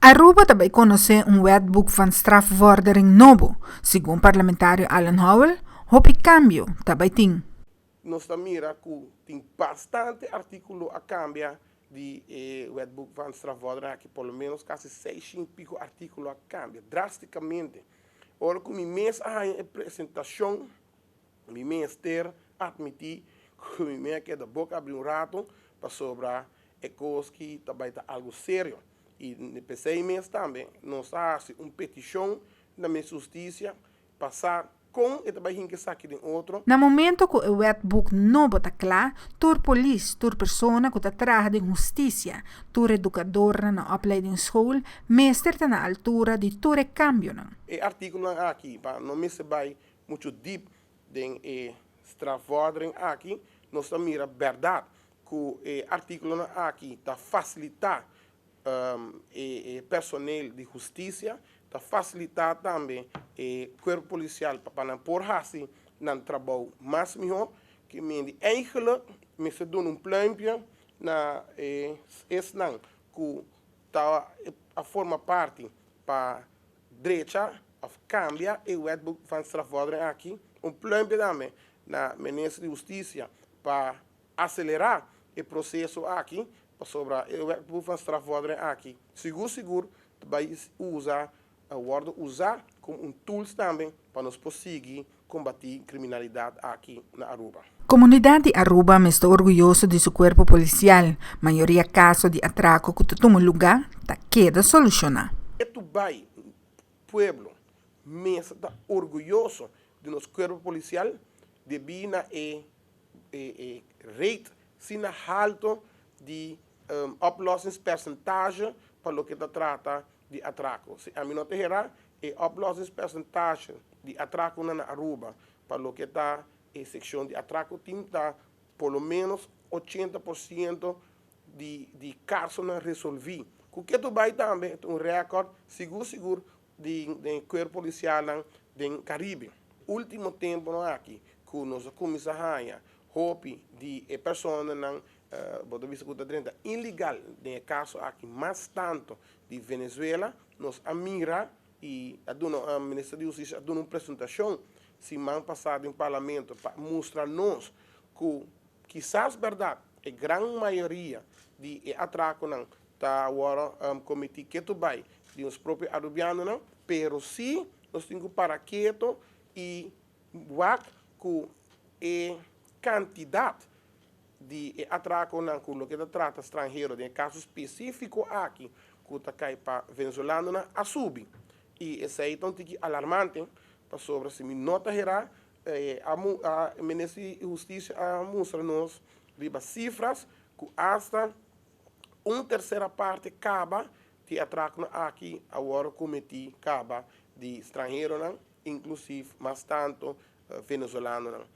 Aruba também conhece wetboek van strafvordering novo, segundo parlamentário Alan Howell, houve cambio também tem. Nós mira que tem bastante artículo a cambiar de wetboek van strafvordering, que pelo menos quase 6 pico artículo a cambia drasticamente. Ora, com mi mês a apresentação, mi mês ter admitir que mi mês que da boca abrir rato para sobrar coisas que também tá algo sério. E nesse mês também nós fazemos uma petição na minha justiça passar com e também que saque de outro. No momento que o wetboek novo está claro, tur police, tur persona que está atrás de justiça, tur educador na opleidingsschool, meester está na altura de tur cambio. E artículo aqui, para não me se vai muito deep de strafvordering aqui, nós mira verdade que o artículo aqui está facilitar personal de justiça, está facilitar também o corpo policial para não pôr assim no trabalho mais melhor, que me eigenlijk me se doen um pluimpje na não que tá a forma parte para direita of cambia o wetboek van strafvordering aqui pluimpje também na ministra de justiça para acelerar o processo aqui sobre o wetboek van strafvordering aqui seguro vai usar usar como tool também para nós conseguir combater criminalidade aqui na Aruba. Comunidade de Aruba está orgulhoso de seu corpo policial. Maioria casos de atraco que toma lugar está queda solucionar. Eto vai pueblo está orgulhoso de nosso corpo policial devido na rate sina alto de oplossingspercentage para o que trata de atraco. Se a mim não terá oplossingspercentage de atraco na Aruba para o que está a secção de atraco está pelo menos 80% de casos não resolvidos. O que tu vai também um recorde seguro de corpo policial do Caribe. Último tempo aqui que nós começamos a roupa de pessoas ilegal de caso aqui, mas tanto de Venezuela, nós mira e a ministra de Justiça dá uma apresentação semana passada no parlamento para mostrar-nos que quizás verdade a grande maioria de atraco não está agora cometido que tu vai de os próprios arubianos não, pero sim nós temos que parar quieto e ver que a quantidade de atraco não com o que trata estrangeiro de caso específico aqui que está cai para venezuelano não a subir e isso aí então tem que alarmante para sobre se me nota gerar a ministra de Justiça mostra-nos cifras que hasta uma terceira parte acaba de atraco aqui agora cometi acaba de estrangeiro não inclusive mas tanto venezuelano não